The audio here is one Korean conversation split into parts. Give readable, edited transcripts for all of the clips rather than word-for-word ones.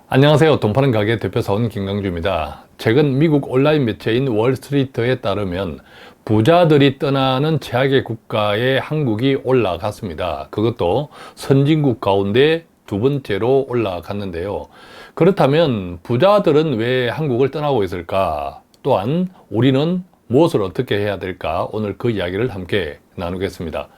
안녕하세요. 돈 파는 가게 대표사원 김강주입니다. 최근 미국 온라인 매체인 월스트리트에 따르면 부자들이 떠나는 최악의 국가에 한국이 올라갔습니다. 그것도 선진국 가운데 두 번째로 올라갔는데요. 그렇다면 부자들은 왜 한국을 떠나고 있을까? 또한 우리는 무엇을 어떻게 해야 될까? 오늘 그 이야기를 함께 나누겠습니다.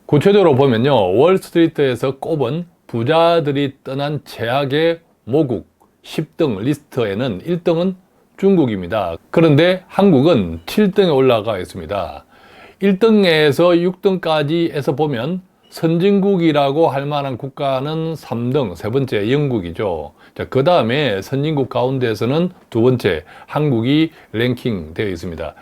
구체적으로 보면요, 월스트리트에서 꼽은 부자들이 떠난 최악의 모국 10등 리스트에는 1등은 중국입니다. 그런데 한국은 7등에 올라가 있습니다. 1등에서 6등까지에서 보면 선진국이라고 할 만한 국가는 3등, 세 번째 영국이죠. 자, 그 다음에 선진국 가운데에서는 두 번째 한국이 랭킹 되어 있습니다.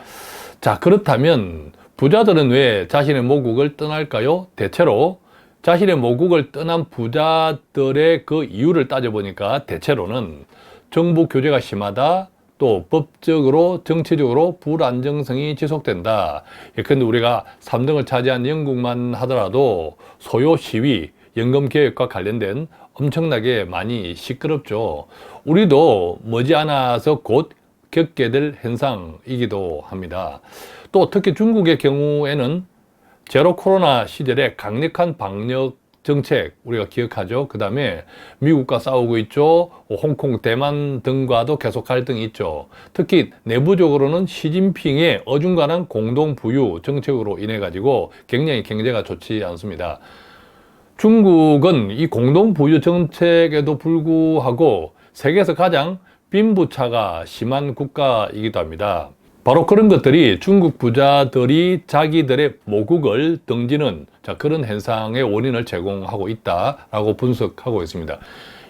자, 그렇다면 부자들은 왜 자신의 모국을 떠날까요? 대체로 자신의 모국을 떠난 부자들의 그 이유를 따져보니까 대체로는 정부 규제가 심하다, 또 법적으로 정치적으로 불안정성이 지속된다. 예컨대 우리가 3등을 차지한 영국만 하더라도 소요 시위, 연금 개혁과 관련된 엄청나게 많이 시끄럽죠. 우리도 머지않아서 곧 겪게 될 현상이기도 합니다. 또 특히 중국의 경우에는 제로 코로나 시절에 강력한 방역 정책 우리가 기억하죠. 그 다음에 미국과 싸우고 있죠. 홍콩, 대만 등과도 계속 갈등이 있죠. 특히 내부적으로는 시진핑의 어중간한 공동 부유 정책으로 인해 가지고 굉장히 경제가 좋지 않습니다. 중국은 이 공동 부유 정책에도 불구하고 세계에서 가장 빈부차가 심한 국가이기도 합니다. 바로 그런 것들이 중국 부자들이 자기들의 모국을 등지는 그런 현상의 원인을 제공하고 있다라고 분석하고 있습니다.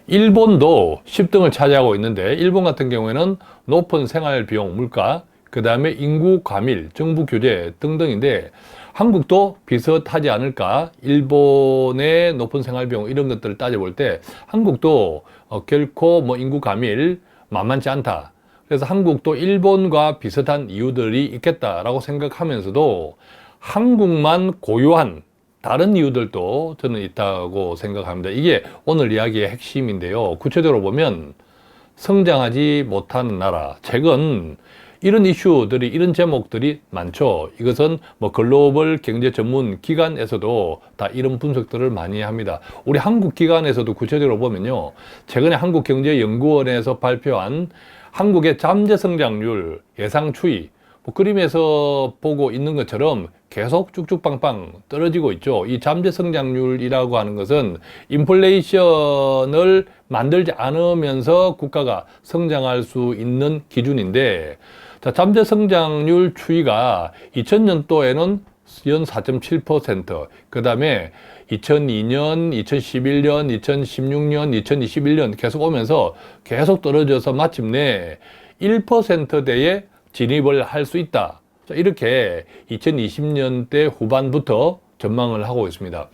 일본도 10등을 차지하고 있는데 일본 같은 경우에는 높은 생활비용, 물가, 그 다음에 인구 과밀, 정부 규제 등등인데 한국도 비슷하지 않을까? 일본의 높은 생활비용 이런 것들을 따져볼 때 한국도 결코 인구 과밀 만만치 않다. 그래서 한국도 일본과 비슷한 이유들이 있겠다라고 생각하면서도 한국만 고유한 다른 이유들도 저는 있다고 생각합니다. 이게 오늘 이야기의 핵심인데요. 구체적으로 보면 성장하지 못하는 나라. 최근 이런 이슈들이, 이런 제목들이 많죠. 이것은 글로벌 경제 전문 기관에서도 다 이런 분석들을 많이 합니다. 우리 한국 기관에서도 구체적으로 보면요. 최근에 한국경제연구원에서 발표한 한국의 잠재 성장률 예상 추이, 그림에서 보고 있는 것처럼 계속 쭉쭉빵빵 떨어지고 있죠. 이 잠재 성장률이라고 하는 것은 인플레이션을 만들지 않으면서 국가가 성장할 수 있는 기준인데, 자, 잠재 성장률 추이가 2000년도에는 연 4.7%, 그 다음에 2002년, 2011년, 2016년, 2021년 계속 오면서 계속 떨어져서 마침내 1%대에 진입을 할 수 있다. 이렇게 2020년대 후반부터 전망을 하고 있습니다.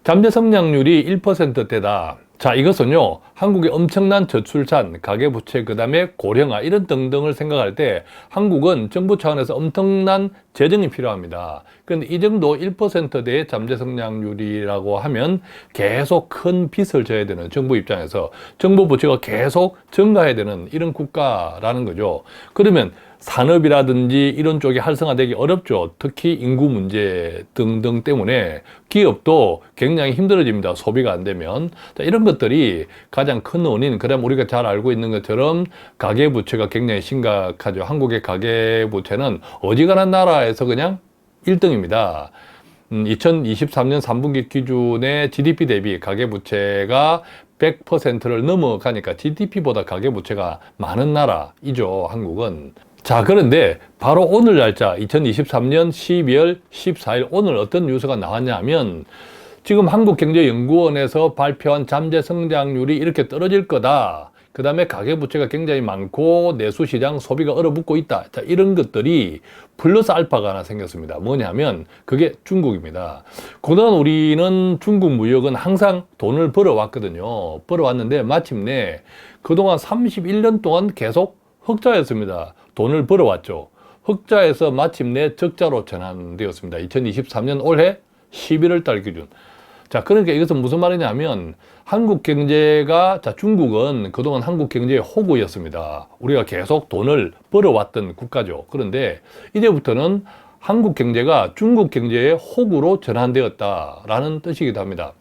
잠재 성장률이 1%대다. 자, 이것은요, 한국의 엄청난 저출산, 가계부채, 그 다음에 고령화, 이런 등등을 생각할 때 한국은 정부 차원에서 엄청난 재정이 필요합니다. 그런데 이 정도 1%대의 잠재 성장률이라고 하면 계속 큰 빚을 져야 되는 정부 입장에서 정부 부채가 계속 증가해야 되는 이런 국가라는 거죠. 그러면 산업이라든지 이런 쪽이 활성화되기 어렵죠. 특히 인구 문제 등등 때문에 기업도 굉장히 힘들어집니다. 소비가 안 되면. 자, 이런 것들이 가장 큰 원인. 그다음 우리가 잘 알고 있는 것처럼 가계부채가 굉장히 심각하죠. 한국의 가계부채는 어지간한 나라에서 그냥 1등입니다. 2023년 3분기 기준의 GDP 대비 가계부채가 100%를 넘어가니까 GDP보다 가계부채가 많은 나라이죠, 한국은. 자, 그런데 바로 오늘 날짜 2023년 12월 14일 오늘 어떤 뉴스가 나왔냐 하면 지금 한국경제연구원에서 발표한 잠재 성장률이 이렇게 떨어질 거다. 그 다음에 가계부채가 굉장히 많고 내수시장 소비가 얼어붙고 있다. 자, 이런 것들이 플러스 알파가 하나 생겼습니다. 뭐냐면 그게 중국입니다. 그동안 우리는 중국 무역은 항상 돈을 벌어왔거든요. 벌어왔는데 마침내 그동안 31년 동안 계속 흑자였습니다. 돈을 벌어왔죠. 흑자에서 마침내 적자로 전환되었습니다. 2023년 올해 11월 달 기준. 자, 그러니까 이것은 무슨 말이냐면 한국 경제가, 자, 중국은 그동안 한국 경제의 호구였습니다. 우리가 계속 돈을 벌어왔던 국가죠. 그런데 이제부터는 한국 경제가 중국 경제의 호구로 전환되었다라는 뜻이기도 합니다.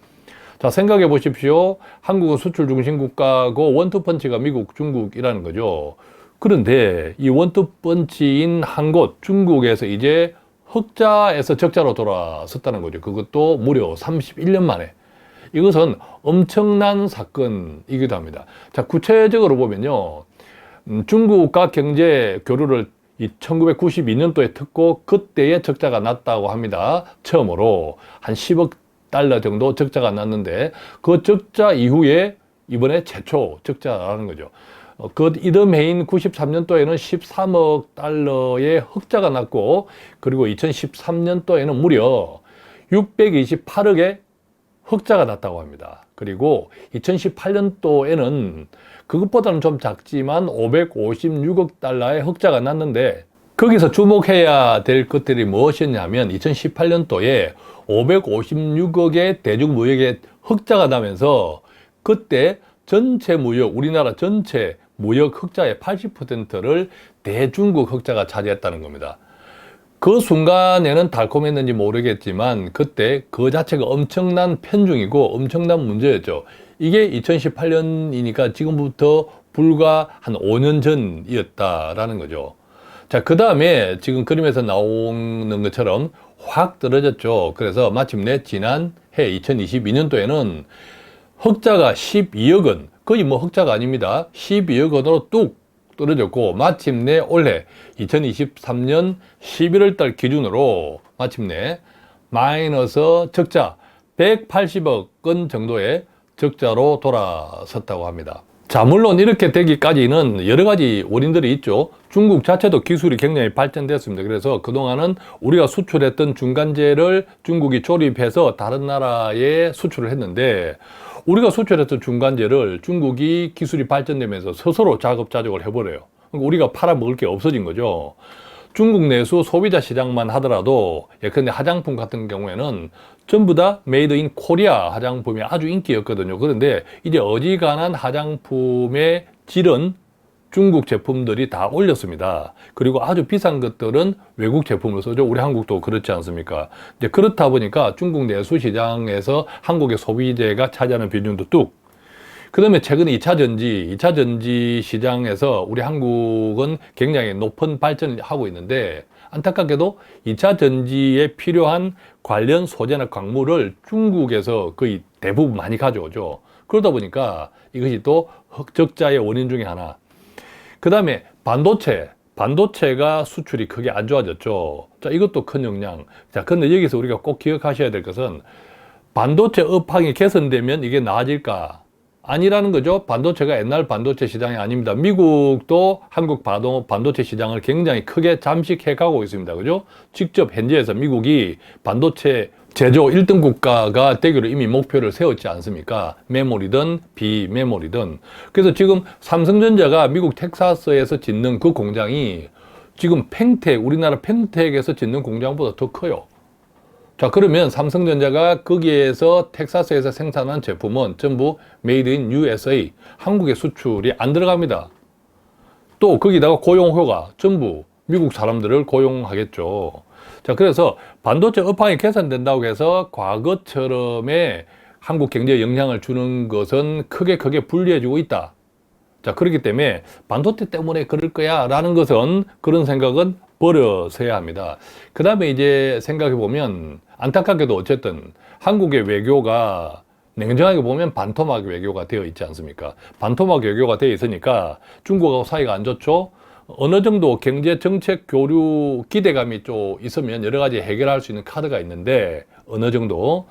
자, 생각해 보십시오. 한국은 수출 중심 국가고 원투펀치가 미국, 중국이라는 거죠. 그런데 이 원투펀치인 한 곳, 중국에서 이제 흑자에서 적자로 돌아섰다는 거죠. 그것도 무려 31년 만에. 이것은 엄청난 사건이기도 합니다. 자, 구체적으로 보면요. 중국과 경제 교류를 1992년도에 특고 그때의 적자가 났다고 합니다. 처음으로 한 10억 달러 정도 적자가 났는데 그 적자 이후에 이번에 최초 적자라는 거죠. 그 이듬해인 93년도에는 13억 달러의 흑자가 났고 그리고 2013년도에는 무려 628억의 흑자가 났다고 합니다. 그리고 2018년도에는 그것보다는 좀 작지만 556억 달러의 흑자가 났는데 거기서 주목해야 될 것들이 무엇이었냐면 2018년도에 556억의 대중무역의 흑자가 나면서 그때 전체 무역, 우리나라 전체 무역 흑자의 80%를 대중국 흑자가 차지했다는 겁니다. 그 순간에는 달콤했는지 모르겠지만 그때 그 자체가 엄청난 편중이고 엄청난 문제였죠. 이게 2018년이니까 지금부터 불과 한 5년 전이었다라는 거죠. 자, 그 다음에 지금 그림에서 나오는 것처럼 확 떨어졌죠. 그래서 마침내 지난해 2022년도에는 흑자가 12억 원, 거의 뭐 흑자가 아닙니다. 12억 원으로 뚝 떨어졌고 마침내 올해 2023년 11월 달 기준으로 마침내 마이너스 적자 180억 원 정도의 적자로 돌아섰다고 합니다. 자, 물론 이렇게 되기까지는 여러 가지 원인들이 있죠. 중국 자체도 기술이 굉장히 발전됐습니다. 그래서 그동안은 우리가 수출했던 중간재를 중국이 조립해서 다른 나라에 수출을 했는데 우리가 수출했던 중간재를 중국이 기술이 발전되면서 스스로 자급자족을 해버려요. 그러니까 우리가 팔아먹을 게 없어진 거죠. 중국 내수 소비자 시장만 하더라도 예컨대 화장품 같은 경우에는 전부 다 메이드 인 코리아 화장품이 아주 인기였거든요. 그런데 이제 어지간한 화장품의 질은 중국 제품들이 다 올렸습니다. 그리고 아주 비싼 것들은 외국 제품을 쓰죠. 우리 한국도 그렇지 않습니까? 이제 그렇다 보니까 중국 내수 시장에서 한국의 소비재가 차지하는 비중도 뚝. 그 다음에 최근에 2차 전지 시장에서 우리 한국은 굉장히 높은 발전을 하고 있는데 안타깝게도 2차 전지에 필요한 관련 소재나 광물을 중국에서 거의 대부분 많이 가져오죠. 그러다 보니까 이것이 또 적자의 원인 중에 하나. 그 다음에 반도체가 수출이 크게 안 좋아졌죠. 자, 이것도 큰 영향. 자, 근데 여기서 우리가 꼭 기억하셔야 될 것은 반도체 업황이 개선되면 이게 나아질까? 아니라는 거죠. 반도체가 옛날 반도체 시장이 아닙니다. 미국도 한국 반도체 시장을 굉장히 크게 잠식해 가고 있습니다. 그죠? 직접 현지에서 미국이 반도체 제조 1등 국가가 되기로 이미 목표를 세웠지 않습니까? 메모리든 비메모리든. 그래서 지금 삼성전자가 미국 텍사스에서 짓는 그 공장이 지금 우리나라 펜텍에서 짓는 공장보다 더 커요. 자, 그러면 삼성전자가 거기에서 텍사스에서 생산한 제품은 전부 메이드 인 USA, 한국의 수출이 안 들어갑니다. 또 거기다가 고용효과 전부 미국 사람들을 고용하겠죠. 자, 그래서 반도체 업황이 개선된다고 해서 과거처럼의 한국 경제에 영향을 주는 것은 크게 불리해지고 있다. 자, 그렇기 때문에 반도체 때문에 그럴 거야 라는 것은 그런 생각은 버려서야 합니다. 그 다음에 이제 생각해 보면 안타깝게도 어쨌든 한국의 외교가 냉정하게 보면 반토막 외교가 되어 있지 않습니까? 반토막 외교가 되어 있으니까 중국하고 사이가 안 좋죠? 어느 정도 경제 정책 교류 기대감이 좀 있으면 여러 가지 해결할 수 있는 카드가 있는데 어느 정도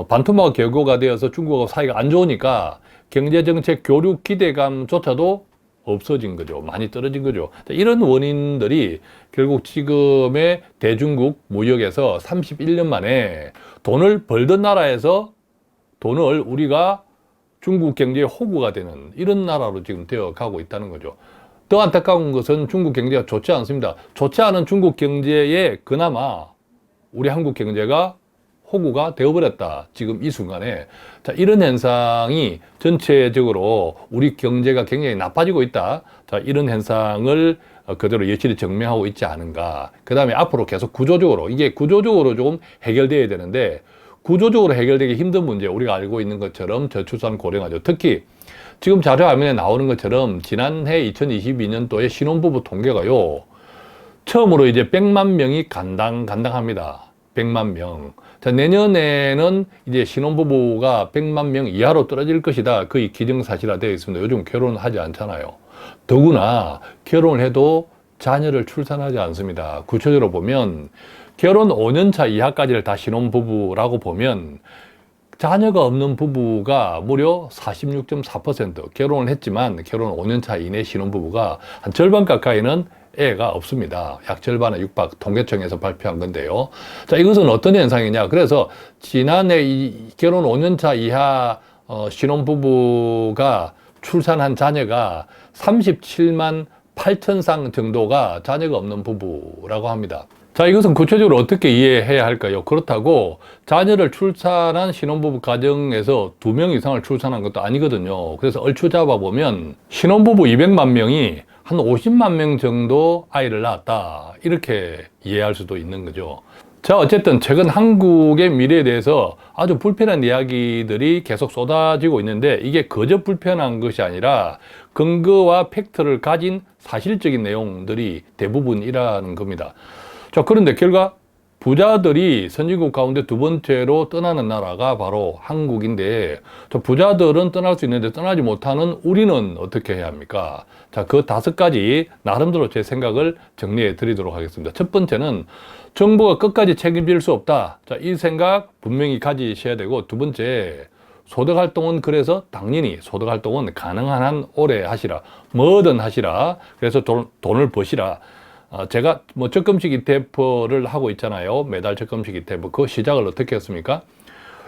반토막 외교가 되어서 중국하고 사이가 안 좋으니까 경제 정책 교류 기대감조차도 없어진 거죠. 많이 떨어진 거죠. 이런 원인들이 결국 지금의 대중국 무역에서 31년 만에 돈을 벌던 나라에서 돈을 우리가 중국 경제의 호구가 되는 이런 나라로 지금 되어 가고 있다는 거죠. 더 안타까운 것은 중국 경제가 좋지 않습니다. 좋지 않은 중국 경제에 그나마 우리 한국 경제가 호구가 되어버렸다. 지금 이 순간에. 자, 이런 현상이 전체적으로 우리 경제가 굉장히 나빠지고 있다. 자, 이런 현상을 그대로 여실히 증명하고 있지 않은가. 그 다음에 앞으로 계속 구조적으로, 이게 구조적으로 조금 해결돼야 되는데, 구조적으로 해결되기 힘든 문제, 우리가 알고 있는 것처럼 저출산 고령화죠. 특히 지금 자료 화면에 나오는 것처럼 지난해 2022년도에 신혼부부 통계가요, 처음으로 이제 100만 명이 간당합니다. 100만 명. 자, 내년에는 이제 신혼부부가 100만 명 이하로 떨어질 것이다. 거의 기정사실화되어 있습니다. 요즘 결혼하지 않잖아요. 더구나 결혼을 해도 자녀를 출산하지 않습니다. 구체적으로 보면 결혼 5년차 이하까지를 다 신혼부부라고 보면 자녀가 없는 부부가 무려 46.4%, 결혼을 했지만 결혼 5년차 이내 신혼부부가 한 절반 가까이는 애가 없습니다. 약 절반에 육박, 통계청에서 발표한 건데요. 자, 이것은 어떤 현상이냐. 그래서 지난해 이 결혼 5년차 이하 신혼부부가 출산한 자녀가 37만 8천 쌍 정도가 자녀가 없는 부부라고 합니다. 자, 이것은 구체적으로 어떻게 이해해야 할까요? 그렇다고 자녀를 출산한 신혼부부 가정에서 2명 이상을 출산한 것도 아니거든요. 그래서 얼추 잡아보면 신혼부부 200만 명이 한 50만 명 정도 아이를 낳았다. 이렇게 이해할 수도 있는 거죠. 자, 어쨌든 최근 한국의 미래에 대해서 아주 불편한 이야기들이 계속 쏟아지고 있는데, 이게 그저 불편한 것이 아니라 근거와 팩트를 가진 사실적인 내용들이 대부분이라는 겁니다. 자, 그런데 결과 부자들이 선진국 가운데 두 번째로 떠나는 나라가 바로 한국인데, 저 부자들은 떠날 수 있는데 떠나지 못하는 우리는 어떻게 해야 합니까? 자, 그 5가지 나름대로 제 생각을 정리해 드리도록 하겠습니다. 첫 번째는 정부가 끝까지 책임질 수 없다. 자, 이 생각 분명히 가지셔야 되고, 두 번째, 소득활동은 그래서 당연히 소득활동은 가능한 한 오래 하시라. 뭐든 하시라. 그래서 돈을 버시라. 제가 뭐 적금식 ETF를 하고 있잖아요. 매달 적금식 ETF. 그 시작을 어떻게 했습니까?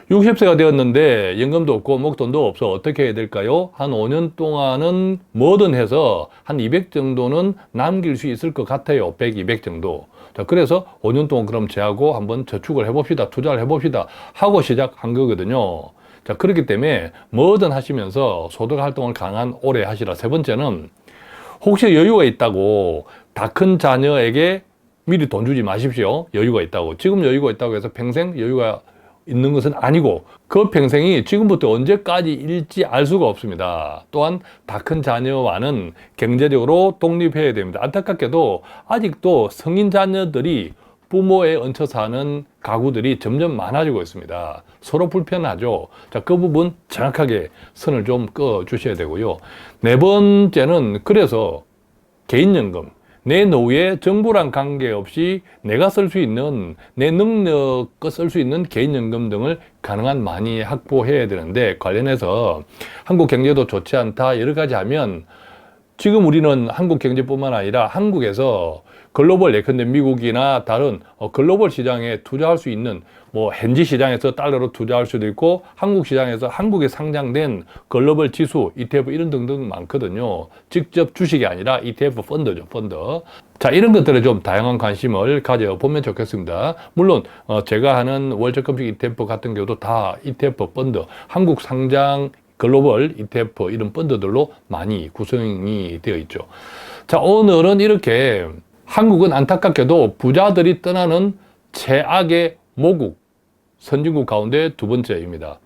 60세가 되었는데 연금도 없고 목돈도 없어. 어떻게 해야 될까요? 한 5년 동안은 뭐든 해서 한 200 정도는 남길 수 있을 것 같아요. 100, 200 정도. 자, 그래서 5년 동안 그럼 제하고 한번 저축을 해봅시다. 투자를 해봅시다. 하고 시작한 거거든요. 자, 그렇기 때문에 뭐든 하시면서 소득 활동을 강한 오래 하시라. 세 번째는 혹시 여유가 있다고 다 큰 자녀에게 미리 돈 주지 마십시오. 여유가 있다고. 지금 여유가 있다고 해서 평생 여유가 있는 것은 아니고, 그 평생이 지금부터 언제까지일지 알 수가 없습니다. 또한 다 큰 자녀와는 경제적으로 독립해야 됩니다. 안타깝게도 아직도 성인 자녀들이 부모에 얹혀 사는 가구들이 점점 많아지고 있습니다. 서로 불편하죠. 자, 그 부분 정확하게 선을 좀 그어 주셔야 되고요. 네 번째는 그래서 개인연금, 내 노후에 정부랑 관계없이 내가 쓸 수 있는, 내 능력껏 쓸 수 있는 개인연금 등을 가능한 많이 확보해야 되는데, 관련해서 한국 경제도 좋지 않다 여러 가지 하면, 지금 우리는 한국 경제뿐만 아니라 한국에서 글로벌, 예컨대 미국이나 다른 글로벌 시장에 투자할 수 있는, 뭐 현지 시장에서 달러로 투자할 수도 있고, 한국 시장에서 한국에 상장된 글로벌 지수, ETF 이런 등등 많거든요. 직접 주식이 아니라 ETF 펀드죠, 펀드. 자, 이런 것들에 좀 다양한 관심을 가져보면 좋겠습니다. 물론 제가 하는 월적금식 ETF 같은 경우도 다 ETF 펀드, 한국 상장 글로벌 ETF 이런 펀드들로 많이 구성이 되어 있죠. 자, 오늘은 이렇게 한국은 안타깝게도 부자들이 떠나는 최악의 모국, 선진국 가운데 두 번째입니다.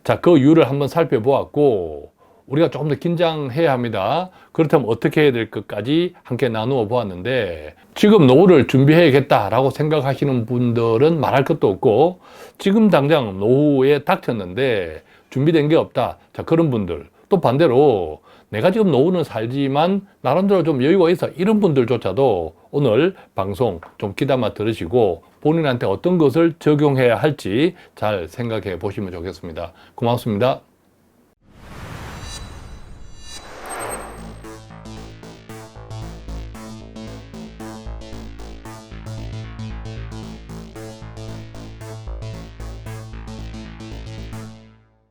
자, 그 이유를 한번 살펴보았고, 우리가 조금 더 긴장해야 합니다. 그렇다면 어떻게 해야 될 것까지 함께 나누어 보았는데, 지금 노후를 준비해야겠다라고 생각하시는 분들은 말할 것도 없고, 지금 당장 노후에 닥쳤는데 준비된 게 없다. 자, 그런 분들. 또 반대로 내가 지금 노후는 살지만 나름대로 좀 여유가 있어. 이런 분들조차도 오늘 방송 좀 귀담아 들으시고 본인한테 어떤 것을 적용해야 할지 잘 생각해 보시면 좋겠습니다. 고맙습니다.